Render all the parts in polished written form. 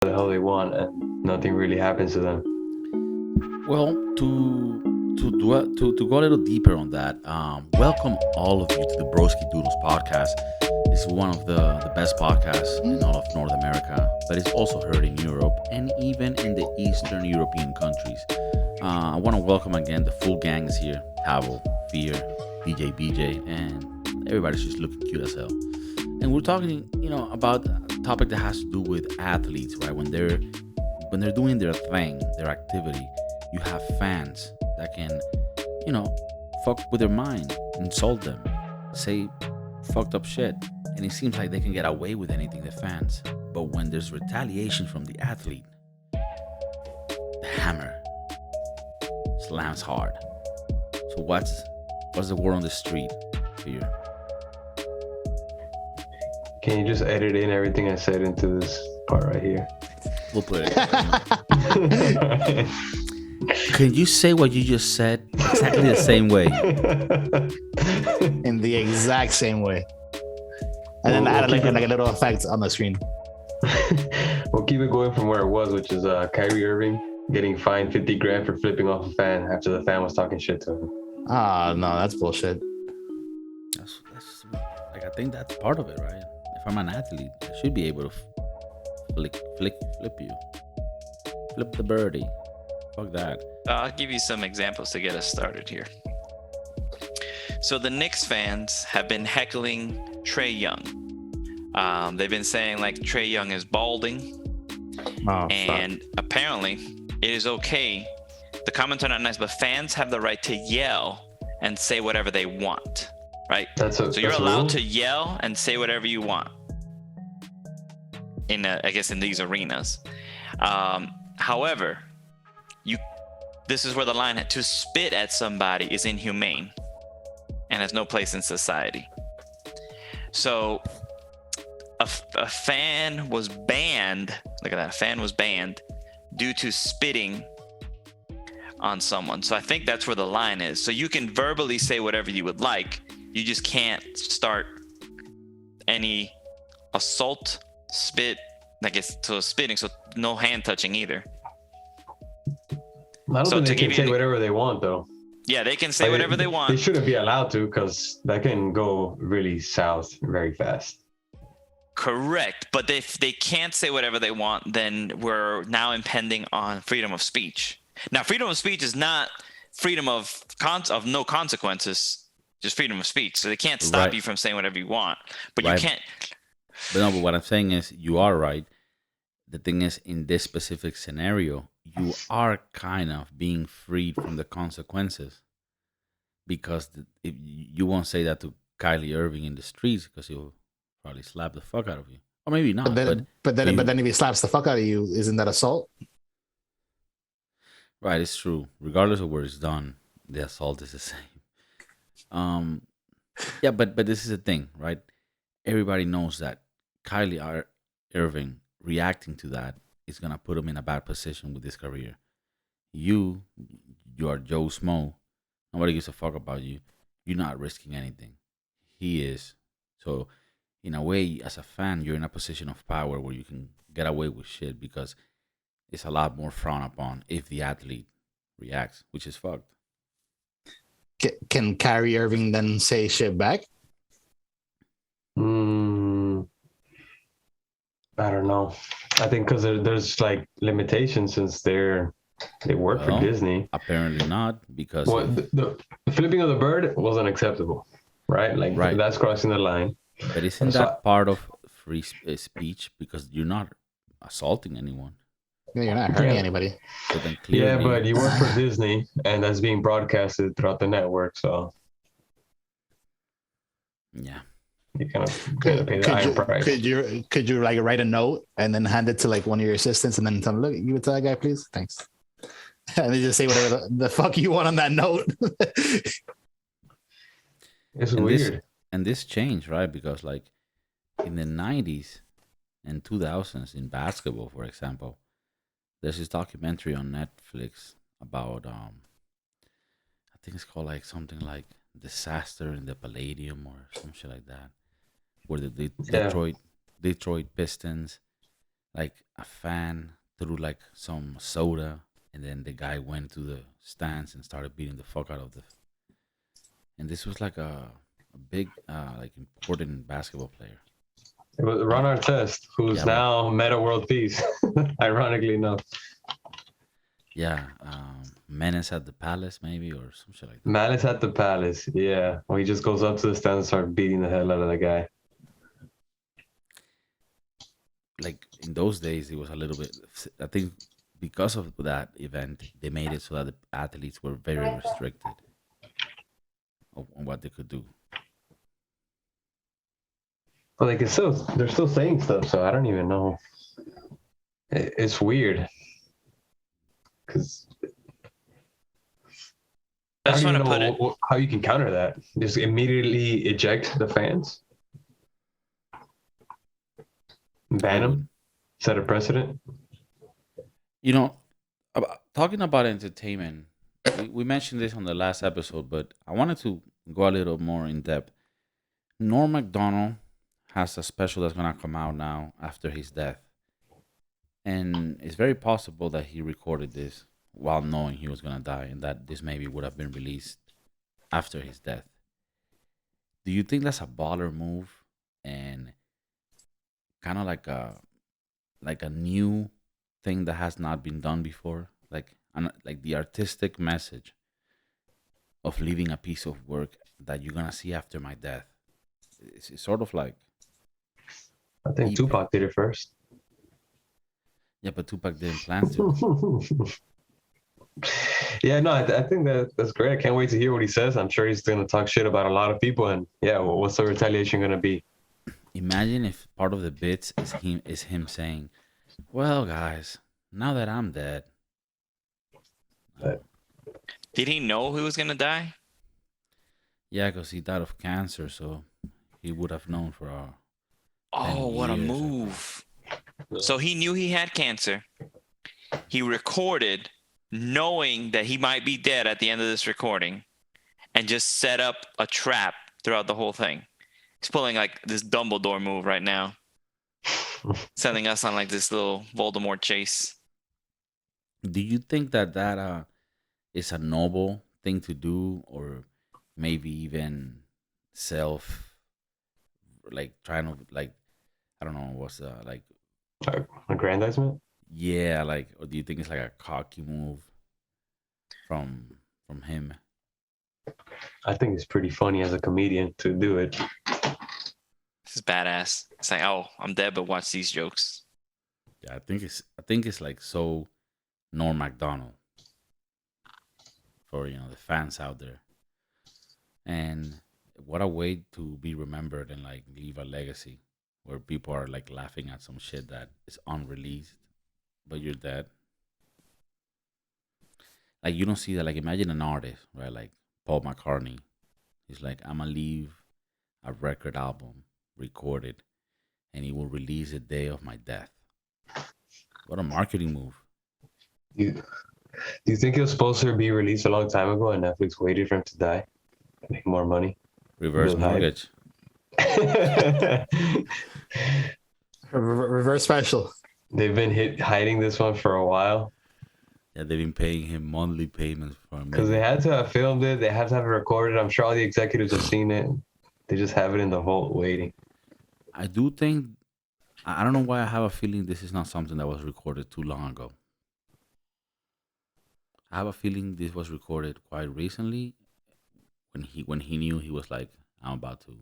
the hell they want, and nothing really happens to them. Well, to go a little deeper on that, welcome all of you to the Broskiedoodles Podcast. It's one of the best podcasts in all of North America, but it's also heard in Europe and even in the Eastern European countries. I want to welcome again the full gang is here: Tavo, Fear, DJ BJ, and everybody's just looking cute as hell. And we're talking, about a topic that has to do with athletes, right? When they're doing their thing, their activity, you have fans that can, fuck with their mind, insult them, say fucked up shit. And it seems like they can get away with anything, the fans. But when there's retaliation from the athlete, the hammer slams hard. So what's the word on the street, Fear? Can you just edit in everything I said into this part right here? We'll put it. Can you say what you just said exactly the same way? In the exact same way. And then add like a little effect on the screen. We'll keep it going from where it was, which is Kyrie Irving getting fined $50,000 for flipping off a fan after the fan was talking shit to him. Ah, no, that's bullshit. That's like, I think that's part of it, right? If I'm an athlete, I should be able to flip you. Flip the birdie. Fuck that. I'll give you some examples to get us started here. So the Knicks fans have been heckling Trae Young. They've been saying like Trae Young is balding. And apparently it is okay. The comments are not nice, but fans have the right to yell and say whatever they want, right? So you're allowed to yell and say whatever you want in these arenas. However, this is where the line to spit at somebody is inhumane and has no place in society. So a fan was banned. Look at that. A fan was banned due to spitting on someone. So I think that's where the line is. So you can verbally say whatever you would like. You just can't start any assault, spit, spitting. So no hand touching either. I don't think they can say whatever they want, though. Yeah, they can say whatever they want. They shouldn't be allowed to, because that can go really south very fast. Correct. But if they can't say whatever they want, then we're now impending on freedom of speech. Now, freedom of speech is not freedom of no consequences, just freedom of speech. So they can't stop you from saying whatever you want. But you can't. But what I'm saying is you are right. The thing is, in this specific scenario, you are kind of being freed from the consequences, because if you won't say that to Kyrie Irving in the streets, because he'll probably slap the fuck out of you, or maybe not. But then if he slaps the fuck out of you, isn't that assault? Right, it's true. Regardless of where it's done, the assault is the same. Yeah, but this is the thing, right? Everybody knows that Kyrie Irving reacting to that is gonna put him in a bad position with his career. You are Joe Smo. Nobody gives a fuck about you. You're not risking anything. He is. So, in a way, as a fan, you're in a position of power where you can get away with shit, because it's a lot more frowned upon if the athlete reacts, which is fucked. Can Kyrie Irving then say shit back? I don't know. I think because there's like limitations, since they work for Disney. Apparently not, because the flipping of the bird wasn't acceptable, right? That's crossing the line. But isn't that part of free speech, because you're not assaulting anyone? Yeah, you're not hurting anybody. So then clearly, but you work for Disney, and that's being broadcasted throughout the network. So yeah. You kind of gotta pay the higher price. Could you like write a note and then hand it to like one of your assistants and then tell them, look, give it to that guy, please, thanks. And they just say whatever the fuck you want on that note. It's weird. And this changed, right? Because like in the 90s and 2000s in basketball, for example, there's this documentary on Netflix about I think it's called like something like Disaster in the Palladium or some shit like that, where the Detroit Pistons like a fan threw like some soda, and then the guy went to the stands and started beating the fuck out of the. And this was like a big, like important basketball player. It was Ron Artest, who's Yeah, now Meta World Peace, ironically enough. Yeah, Menace at the Palace, maybe, or some shit like that. Malice at the Palace, yeah. Well, he just goes up to the stand and starts beating the hell out of the guy. Like in those days, it was a little bit. I think because of that event, they made it so that the athletes were very restricted on what they could do. But like they're still saying stuff, so I don't even know. It's weird. Because I just want to put it. How you can counter that? Just immediately eject the fans, ban them, set a precedent. You know, talking about entertainment, we mentioned this on the last episode, but I wanted to go a little more in depth. Norm Macdonald has a special that's gonna come out now after his death, and it's very possible that he recorded this while knowing he was gonna die, and that this maybe would have been released after his death. Do you think that's a baller move and kind of like a new thing that has not been done before, like the artistic message of leaving a piece of work that you're gonna see after my death? It's sort of like, I think Tupac did it first. yeah, but Tupac didn't plan to. Yeah, no, I think that's great. I can't wait to hear what he says. I'm sure he's going to talk shit about a lot of people, and yeah, what's the retaliation going to be? Imagine if part of the bits is him saying, "Well, guys, now that I'm dead." Did he know he was gonna die? Yeah, because he died of cancer, so he would have known for a. Oh, what a years. move! So he knew he had cancer. He recorded knowing that he might be dead at the end of this recording, and just set up a trap throughout the whole thing. He's pulling like this Dumbledore move right now, sending us on like this little Voldemort chase. Do you think that is a noble thing to do, or maybe even like trying to, like, I don't know, what's like Aggrandizement? Yeah, like, or do you think it's like a cocky move from him? I think it's pretty funny as a comedian to do it. This is badass. It's like, oh, I'm dead, but watch these jokes. Yeah, I think it's like so Norm Macdonald for the fans out there, and what a way to be remembered and like leave a legacy where people are like laughing at some shit that is unreleased, but you're dead. Like, you don't see that. Like, imagine an artist, right? Like Paul McCartney. He's like, I'm gonna leave a record album recorded, and he will release the day of my death. What a marketing move. Do you think it was supposed to be released a long time ago and Netflix waited for him to die? Make more money? Reverse mortgage. Reverse special. They've been hiding this one for a while. Yeah, they've been paying him monthly payments for a minute. Because they had to have filmed it. They have to have it recorded. I'm sure all the executives have seen it. They just have it in the vault waiting. I do think, I don't know why I have a feeling this is not something that was recorded too long ago. I have a feeling this was recorded quite recently when he knew he was like, I'm about to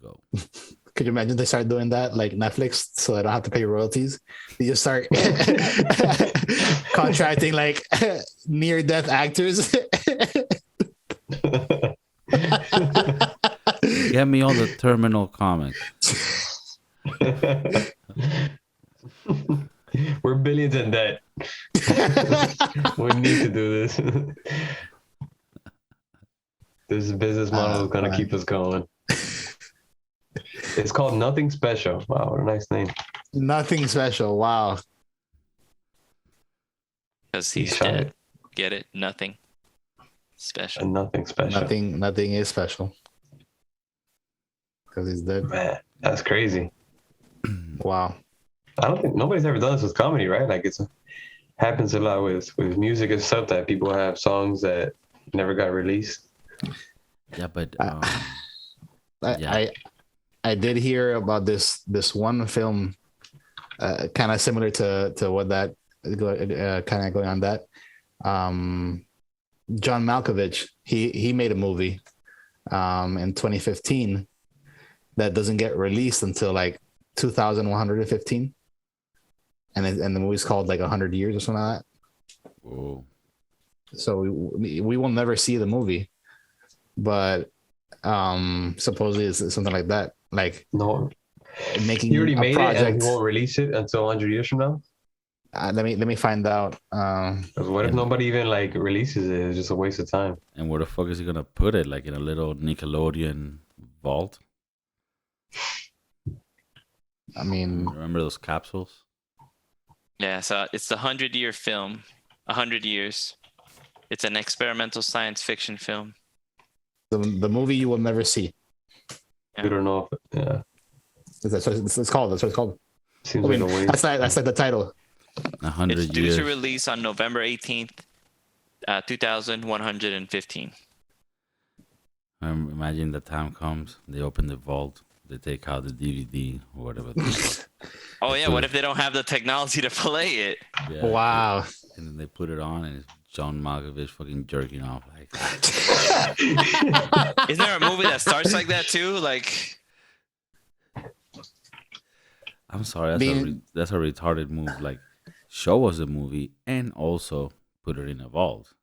go. Could you imagine they start doing that like Netflix so they don't have to pay royalties? They just start contracting like near-death actors. Get me all the terminal comics. We're billions in debt. We need to do this. This business model is going to keep us going. It's called Nothing Special. Wow, what a nice name. Nothing special. Wow. Because he's dead. Get it? Nothing special. And nothing special. Nothing is special. Because he's dead. Man, that's crazy. Wow. I don't think nobody's ever done this with comedy, right? Like happens a lot with music and stuff that people have songs that never got released. Yeah, but I did hear about this one film, kind of similar to what that kind of going on that. John Malkovich, he made a movie in 2015 that doesn't get released until like 2115, and the movie's called like 100 Years or something like that. Whoa. So we will never see the movie, but supposedly it's something like that, like No, making he already a made project. it, and he won't release it until 100 years from now. Let me find out. 'Cause what if nobody even like releases it? It's just a waste of time. And where the fuck is he gonna put it? Like in a little Nickelodeon vault? I mean, Remember those capsules? Yeah, so it's the 100-year film. 100 Years. It's an experimental science fiction film. the movie you will never see. We don't know if yeah. That's what it's called. That's what it's called. Seems I mean, like a waste. that's like the title. 100 It's due years. to release on November 18th, 2115. Imagine the time comes, they open the vault, they take out the DVD or whatever. Oh yeah, what if they don't have the technology to play it? Yeah, Wow. And then they put it on, and it's John Malkovich fucking jerking off. Like, Isn't there a movie that starts like that too? Like, I'm sorry, that's a retarded move. Like, show us the movie and also put it in a vault.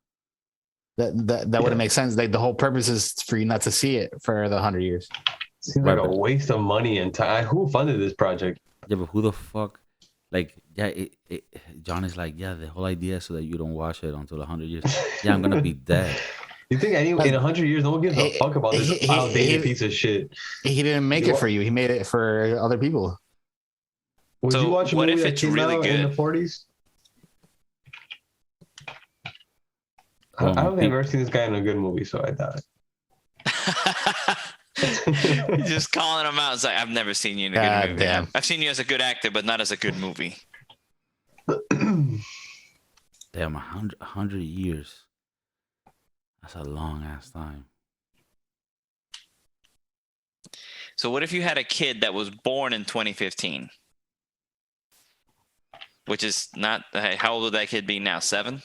That wouldn't make sense. Like the whole purpose is for you not to see it for the 100 years. Seems like a waste of money and time. Who funded this project? Yeah, but who the fuck? Like, yeah, John is like, yeah, the whole idea is so that you don't watch it until 100 years. Yeah, I'm gonna be dead. You think in 100 years no one gives a fuck about this outdated piece of shit? He didn't make it for you. He made it for other people. Would So you watch a what movie if that it's came really out in the good? 40s? Well, I don't think I've ever seen this guy in a good movie, so I doubt it. You're just calling him out. It's like, I've never seen you in a God good movie. damn. I've seen you as a good actor, but not as a good movie. Damn, 100 years. That's a long ass time. So what if you had a kid that was born in 2015? Which is not, how old would that kid be now? 7?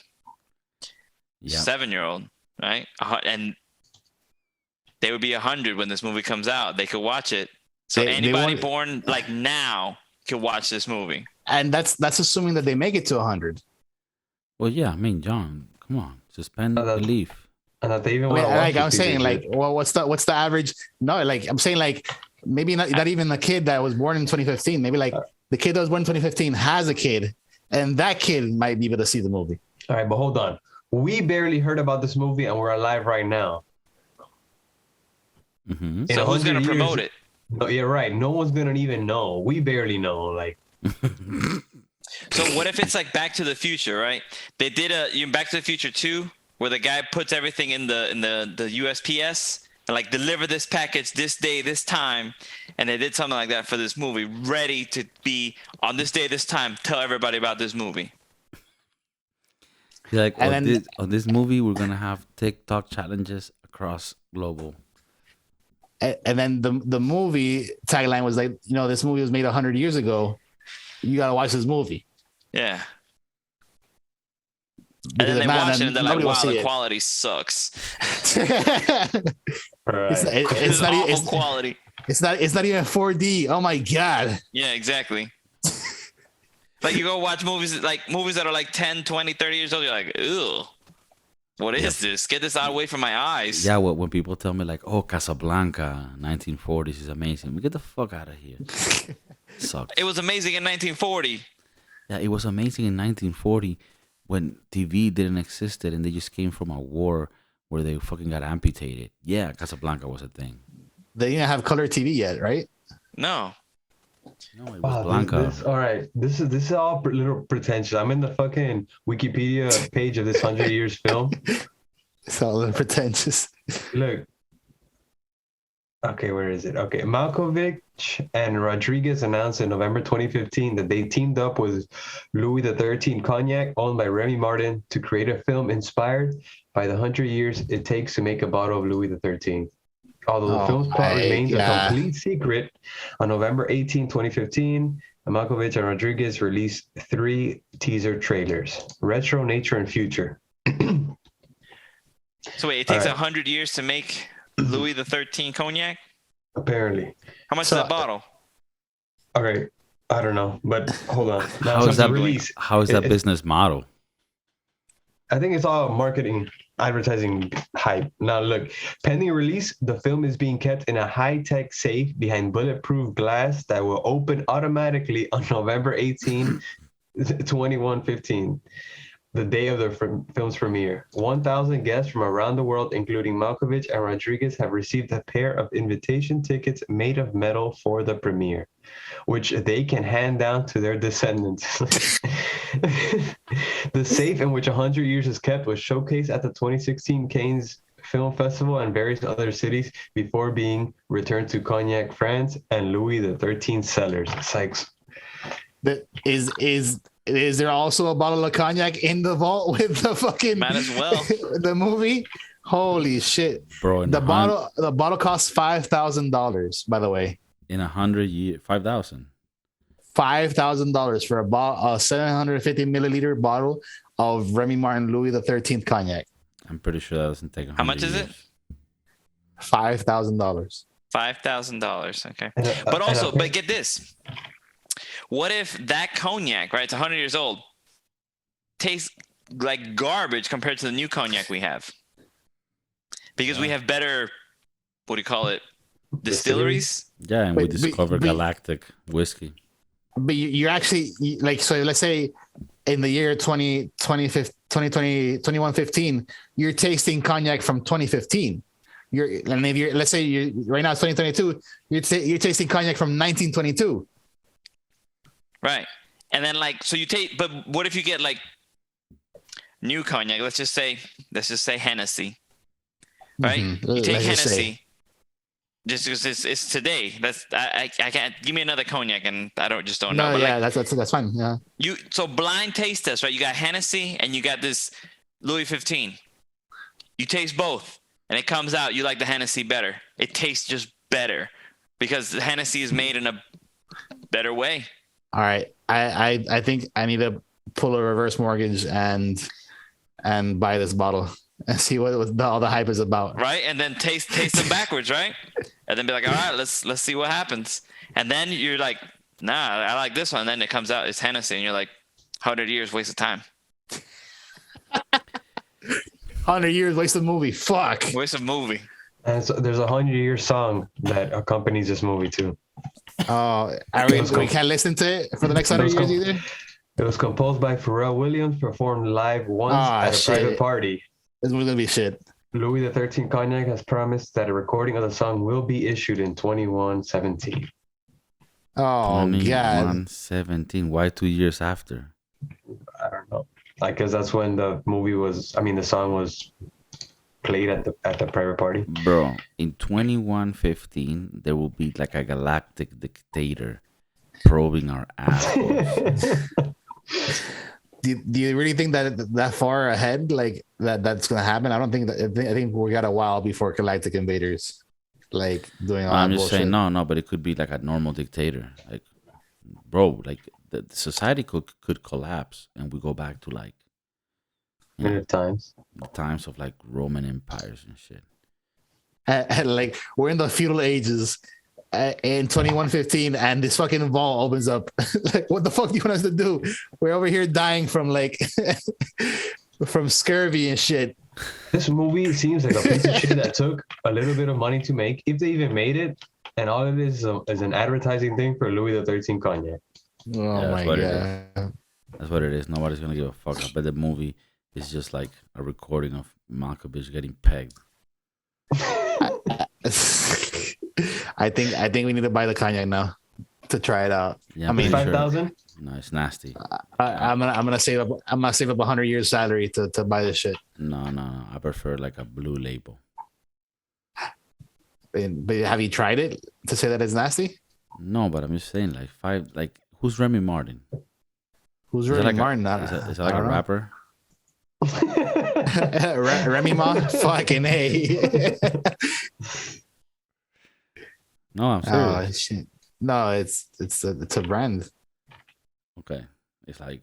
Yeah. 7-year-old, right? And they would be 100 when this movie comes out. They could watch it. So anybody born like now could watch this movie. And that's assuming that they make it to 100. Well, yeah, I mean, John, come on, suspend belief. And that they even I'm saying, like, well, what's the average? No, like I'm saying, like maybe not even the kid that was born in 2015. Maybe like the kid that was born in 2015 has a kid, and that kid might be able to see the movie. All right, but hold on. We barely heard about this movie, and we're alive right now. Mm-hmm. So who's going to promote it? No, you're right. No one's gonna even know. We barely know. Like, so what if it's like Back to the Future, right? They did Back to the Future 2, where the guy puts everything in the USPS and like deliver this package this day, this time, and they did something like that for this movie, ready to be on this day, this time. Tell everybody about this movie. Like, on this movie, we're gonna have TikTok challenges across global. And then the movie tagline was like, this movie was made 100 years ago. You gotta watch this movie. Yeah. And then they watch it and they're like, wow, the quality sucks. It's not awful quality. It's not even 4D. Oh my God. Yeah, exactly. Like you go watch movies that are like 10, 20, 30 years old. You're like, ew, what is this? Get this out away from my eyes. Yeah, when people tell me like, oh, Casablanca, 1940s is amazing. We get the fuck out of here. Sucks. It was amazing in 1940. Yeah, it was amazing in 1940 when TV didn't exist and they just came from a war where they fucking got amputated. Yeah, Casablanca was a thing. They didn't have color TV yet, right? No. No, it was Blanca. All right, this is all a little pretentious. I'm in the fucking Wikipedia page of this 100 years film. It's all pretentious. Look, Okay, where is it? Okay, Malkovich and Rodriguez announced in November 2015 that they teamed up with Louis XIII Cognac, owned by Remy Martin, to create a film inspired by the 100 years it takes to make a bottle of Louis XIII. Although the film's plot remains a complete secret, on November 18, 2015, Malkovich and Rodriguez released 3 teaser trailers: Retro, Nature, and Future. So wait, it takes 100 years to make Louis XIII cognac? Apparently. How much is that bottle? Okay, I don't know, but hold on. How is that business model? I think it's all marketing, advertising hype. Now, look, pending release, the film is being kept in a high-tech safe behind bulletproof glass that will open automatically on November 18, 2115, the day of the film's premiere. 1,000 guests from around the world, including Malkovich and Rodriguez, have received a pair of invitation tickets made of metal for the premiere, which they can hand down to their descendants. The safe in which 100 years is kept was showcased at the 2016 Cannes Film Festival and various other cities before being returned to Cognac, France, and Louis XIII cellars. Sykes. Is there also a bottle of cognac in the vault with the fucking? Might as well. The movie. Holy shit, bro! The bottle costs $5,000. By the way, in 100 years, $5,000 for a 750 milliliter bottle of Remy Martin Louis XIII cognac. I'm pretty sure that doesn't take. How much is it? $5,000. $5,000. Okay, but get this. What if that cognac, right? It's 100 years old, tastes like garbage compared to the new cognac we have? Because we have better, what do you call it? Distilleries? Yeah, and we discovered galactic whiskey. But you're actually like, so let's say in the year 2115, you're tasting cognac from 2015. Let's say right now it's 2022, you're tasting cognac from 1922. Right. And then but what if you get like new cognac? Let's just say Hennessy. Right? Mm-hmm. You take Hennessy. Just because it's today. I can't give me another cognac and I don't know. But yeah, that's fine. Yeah. So blind taste test, right? You got Hennessy and you got this Louis 15. You taste both and it comes out you like the Hennessy better. It tastes just better because the Hennessy is made in a better way. All right, I think I need to pull a reverse mortgage and buy this bottle and see what all the hype is about. Right, and then taste them backwards, right? And then be like, all right, let's see what happens. And then you're like, nah, I like this one. And then it comes out it's Hennessy, and you're like, 100 years waste of time. 100 years waste of movie. Fuck. Waste of movie. And so there's a 100-year song that accompanies this movie too. Oh, we can't listen to it for the next 100 years either? It was composed by Pharrell Williams, performed live once at a private party. This was gonna be shit. Louis XIII Cognac has promised that a recording of the song will be issued in 2117. Oh, 2117. Why 2 years after? I don't know. Because that's when the song was played at the private party. Bro, in 2115, there will be like a galactic dictator probing our assholes. Do you really think that far ahead, like that's gonna happen? I don't think that. I think we got a while before galactic invaders, like doing all. I'm just saying, no, but it could be like a normal dictator, like, bro, like the society could collapse and we go back to like the times of like Roman empires and shit. And like we're in the feudal ages in 2115, and this fucking vault opens up. Like, what the fuck do you want us to do? We're over here dying from like from scurvy and shit. This movie seems like a piece of shit that took a little bit of money to make, if they even made it, and all of this is an advertising thing for Louis XIII Cognac. Oh my god, that's what it is. Nobody's gonna give a fuck. I bet the movie is just like a recording of Malkovich getting pegged. I think we need to buy the cognac now to try it out. Yeah, I mean, 5,000. No, it's nasty. I'm gonna save up 100 years salary to buy this shit. No. I prefer like a blue label. But have you tried it to say that it's nasty? No, but I'm just saying, who's Remy Martin? Who's Is that Remy like Martin? is that like a rapper? Remy Ma? Fucking A. No, I'm Oh serious. shit! No, it's a brand. Okay, it's like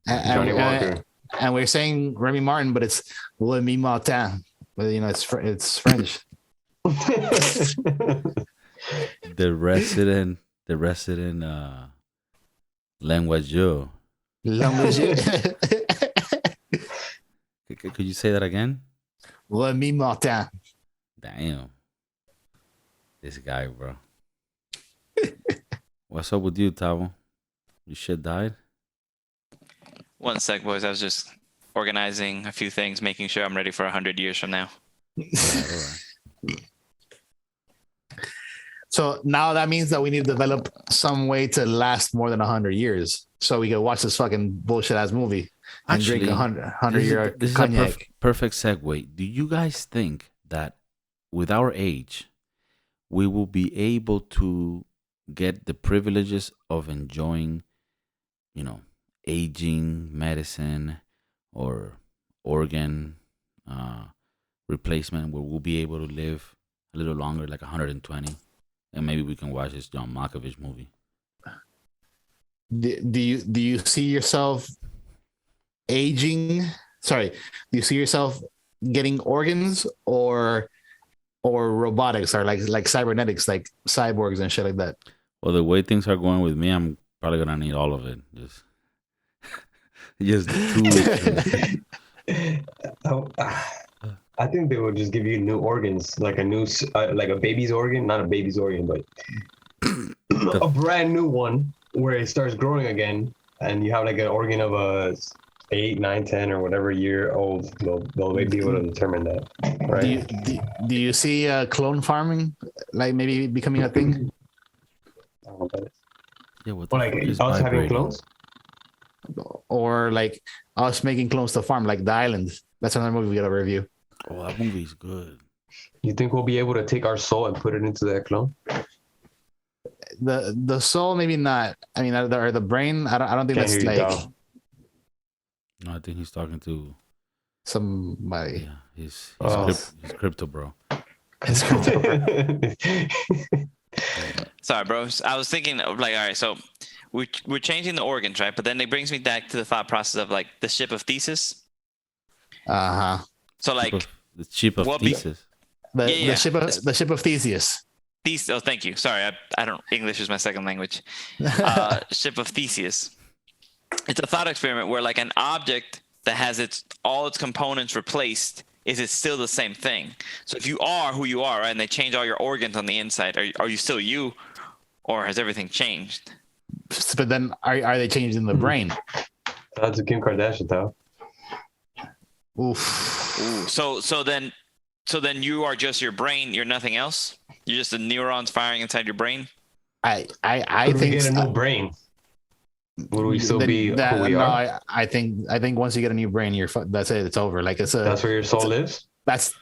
Johnny Walker. And we're saying Remy Martin, but it's Remy Martin. But it's French. the resident language. Could you say that again? Remy Martin. Damn. This guy, bro. What's up with you, Tavo? Your shit died? One sec, boys. I was just organizing a few things, making sure I'm ready for 100 years from now. All right. So now that means that we need to develop some way to last more than 100 years, so we can watch this fucking bullshit ass movie and drink 100-year this cognac. is a perfect segue. Do you guys think that with our age, we will be able to get the privileges of enjoying, aging medicine or organ replacement, where we'll be able to live a little longer, like 120, and maybe we can watch this John Malkovich movie? Do you see yourself aging? Sorry, do you see yourself getting organs or robotics, or like cybernetics, like cyborgs and shit like that? Well, the way things are going with me, I'm probably gonna need all of it. Just I think they will just give you new organs, like a baby's organ, not a baby's organ, but a brand new one where it starts growing again, and you have like an organ of a 8, 9, 10, or whatever year old. They'll be able to determine that, right? Do you see clone farming like maybe becoming a thing? Yeah, what the Or like fuck is us having vibrating? clones? Or like us making clones to farm, like The Island? That's another movie we gotta review. Oh, that movie's good. You think we'll be able to take our soul and put it into that clone? The soul, maybe not. I mean, or the brain. I don't think Can't that's hear you, like Dom. No, I think he's talking to somebody. yeah, he's Oh. crypto bro. It's crypto. Sorry, bro. I was thinking of all right, so we're changing the organs, right? But then it brings me back to the thought process of like the ship of Theseus. Uh-huh. So like The chip of what be- thesis. The ship of Theseus. Oh, thank you. Sorry, I don't. English is my second language. Ship of Theseus. It's a thought experiment where like an object that has all its components replaced, is it still the same thing? So if you are who you are, right, and they change all your organs on the inside, are you still you, or has everything changed? But then are they changing the brain? That's a Kim Kardashian, though. Oof. Ooh. So then you are just your brain. You're nothing else. You're just the neurons firing inside your brain. I Could we think get a new brain? Would we still be who we no, are? I think once you get a new brain, that's it. It's over. Like That's where your soul lives? That's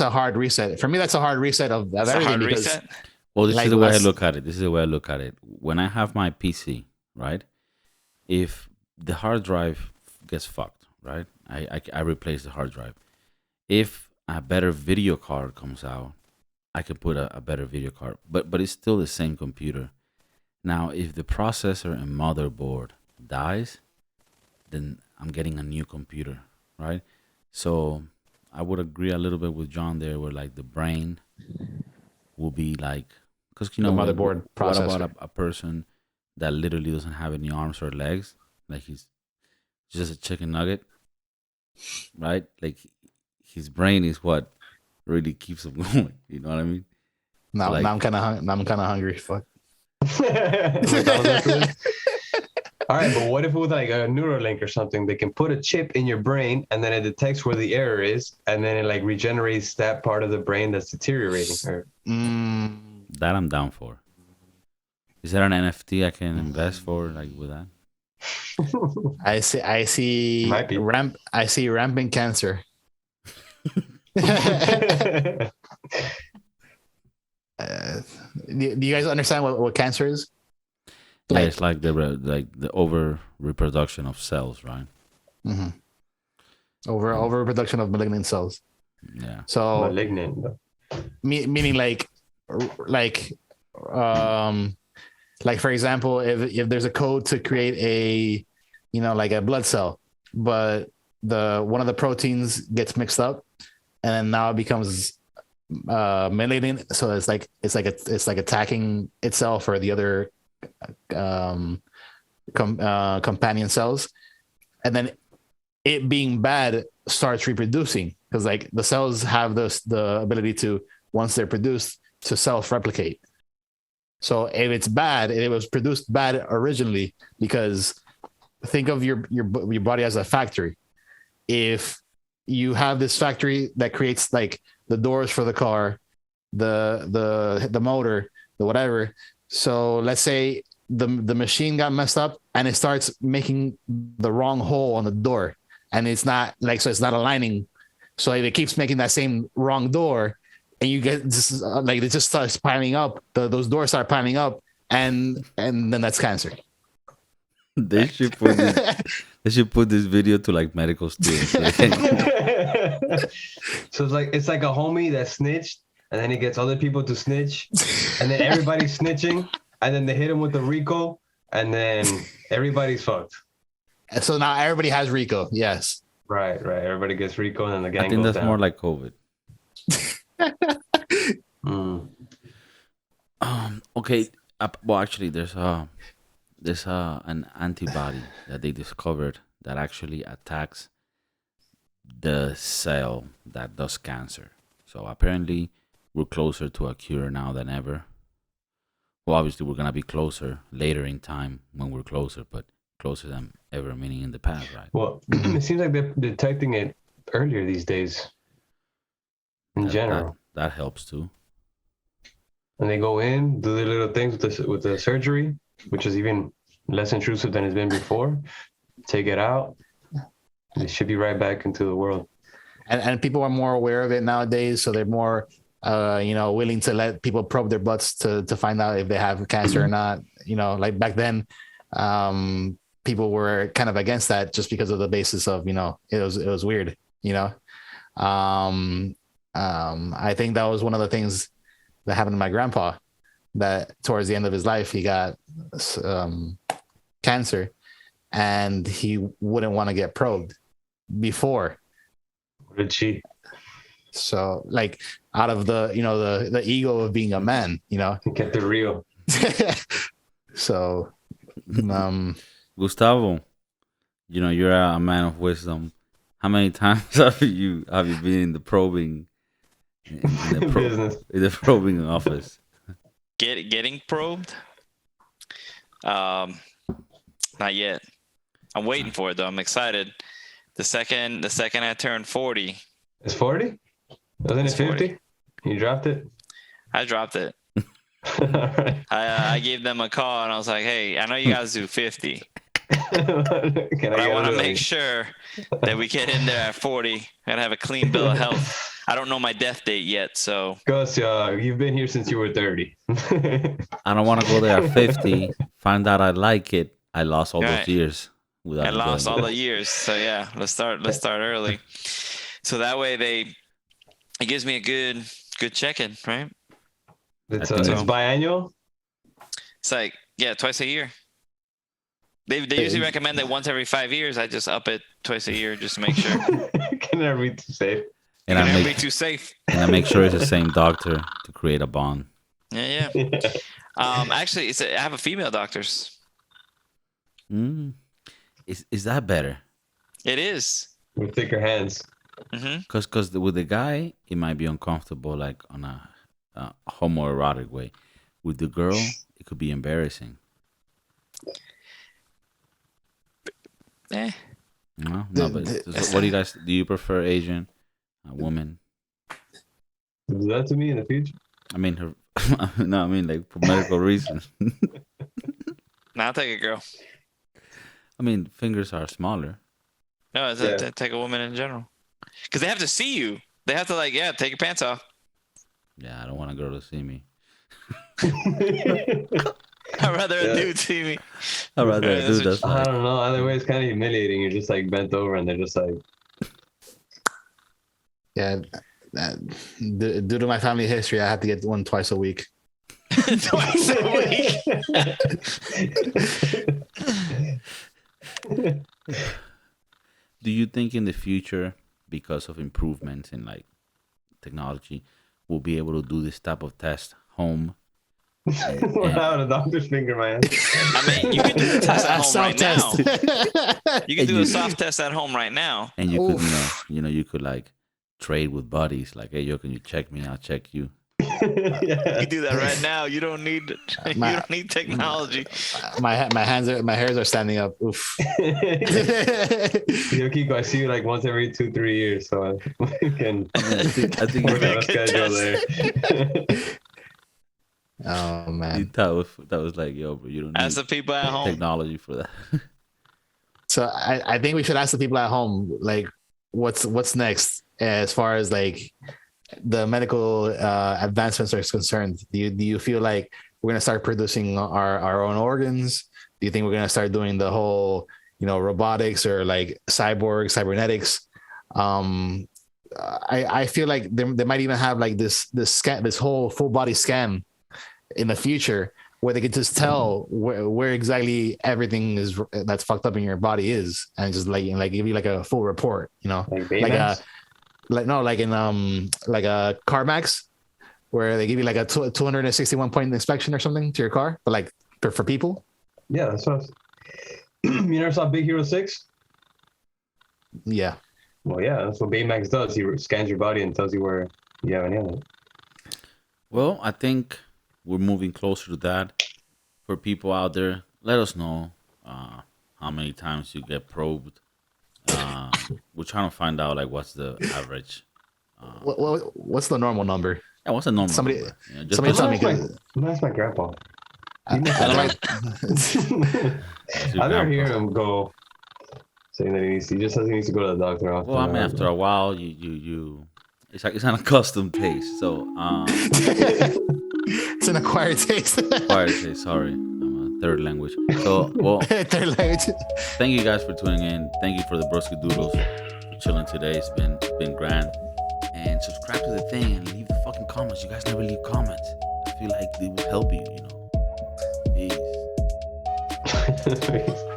a hard reset. For me, that's a hard reset of It's a everything. hard Because reset. Well, this like is the way I last- look at it. When I have my PC, right? If the hard drive gets fucked, right? I replace the hard drive. If a better video card comes out, I can put a better video card. But it's still the same computer. Now, if the processor and motherboard dies, then I'm getting a new computer, right? So I would agree a little bit with John there, where like the brain will be like, because The motherboard what processor. about a person that literally doesn't have any arms or legs, like he's just a chicken nugget, right? Like his brain is what really keeps him going. You know what I mean? now like- I'm kind of hungry. Fuck. All right, but what if it was like a Neuralink or something? They can put a chip in your brain, and then it detects where the error is, and then it like regenerates that part of the brain that's deteriorating. Or That I'm down for. Is there an NFT I can invest for, like with that? I see Might be. rampant cancer. Do you guys understand what cancer is? Yeah, it's like the over reproduction of cells, right? Mm-hmm. Overproduction of malignant cells. Yeah. So Malignant. meaning like for example, if there's a code to create like a blood cell, but one of the proteins gets mixed up, and then now it becomes malignant. So it's like attacking itself or the other companion cells, and then it being bad starts reproducing, because like the cells have the ability to, once they're produced, to self-replicate. So if it's bad, it was produced bad originally, because think of your body as a factory. If you have this factory that creates like the doors for the car, the motor, the whatever. So let's say the machine got messed up and it starts making the wrong hole on the door, and it's not aligning. So if it keeps making that same wrong door, and you get just it just starts piling up, those doors start piling up, and then that's cancer. They should put this video to like medical students. So it's like a homie that snitched, and then he gets other people to snitch, and then everybody's snitching, and then they hit him with the RICO, and then everybody's fucked. So now everybody has RICO. Yes. Right. Everybody gets RICO, and then the gang I think goes that's down. more like COVID. Okay. Well, actually, there's an antibody that they discovered that actually attacks the cell that does cancer. So apparently, we're closer to a cure now than ever. Well, obviously, we're gonna be closer later in time when we're closer, but closer than ever, meaning in the past, right? Well, it seems like they're detecting it earlier these days. In general, that helps too. And they go in, do their little things with the surgery, which is even less intrusive than it's been before. Take it out. They should be right back into the world. And people are more aware of it nowadays, so they're more willing to let people probe their butts to find out if they have cancer or not. Like back then, people were kind of against that just because of the basis of, it was weird, I think that was one of the things that happened to my grandpa, that towards the end of his life, he got cancer, and he wouldn't want to get probed before. What did she? So like out of the ego of being a man, He kept it real. So, Gustavo, you're a man of wisdom. How many times have you been in the probing in the probing office? Getting probed? Not yet. I'm waiting for it though. I'm excited. The second I turn 40. It's 40? Wasn't it 50? You dropped it? I dropped it. Right. I gave them a call and I was like, hey, I know you guys do 50. But I want to make sure that we get in there at 40 and have a clean bill of health. I don't know my death date yet, so. Gus, you've been here since you were 30. I don't want to go there at 50. Find out I like it. I lost all those years. I lost all the years. So yeah, let's start early. So that way it gives me a good check-in, right? It's biannual? It's like, yeah, twice a year. They usually recommend that once every 5 years. I just up it twice a year just to make sure. Can never be too safe. And I be too safe. And I make sure it's the same doctor to create a bond. Yeah. Actually, I have a female doctors. Is that better? It is. With thicker hands. Because with the guy, it might be uncomfortable, like on a homoerotic way. With the girl, it could be embarrassing. No, but what do you guys? Do you prefer Asian, woman? Do that to me in the future? I mean, her. No, I mean like for medical reasons. No, I'll take a girl. I mean, fingers are smaller. No, take a woman in general, because they have to see you. They have to take your pants off. Yeah, I don't want a girl to see me. I'd rather a dude see me. I'd rather a dude that's I like, don't know. Either way, it's kind of humiliating. You're just like bent over, and they're just like, Yeah. Due to my family history, I have to get one twice a week. Twice a week. do you think in the future, because of improvements in like technology, we'll be able to do this type of test home? without a doctor's finger, man. I mean, you can do the test at home right now. Self-test. You can do a soft test at home right now. And you could, you could like trade with buddies. Like, hey, yo, can you check me? I'll check you. You can do that right now. You don't need technology. My hairs are standing up. Oof. Yo, Kiko, I see you like once every 2-3 years, so we can I think work out a schedule there. Oh man. that was like, yo, bro, you don't Ask need the people at home. technology for that. So I think we should ask the people at home, like, what's next as far as like the medical advancements are concerned. Do you feel like we're gonna start producing our own organs? Do you think we're gonna start doing the whole, robotics or like cybernetics? I feel like they might even have like this whole full body scan in the future where they can just tell where exactly everything is that's fucked up in your body is, and just like give you like a full report, like in a CarMax, where they give you like a 261 point inspection or something to your car, but like for people. Yeah, that's what you never saw Big Hero 6? Yeah. Well, yeah, that's what Baymax does. He scans your body and tells you where you have any of it. Well, I think we're moving closer to that. For people out there, let us know how many times you get probed. We're trying to find out like what's the average. What's the normal number? Yeah, what's the normal Somebody- number? Yeah, somebody tell me. That's my grandpa. I don't like. I never hear him go saying that he just says he needs to go to the doctor often. Well, I mean, after a while, you it's like it's an accustomed taste. So, It's an acquired taste. acquired taste. Sorry, I'm a third language. So, well, Third language. thank you guys for tuning in. Thank you for the Broskiedoodles for chilling today. It's been grand. And subscribe to the thing and leave the fucking comments. You guys never leave comments. I feel like they will help you. Peace. Peace.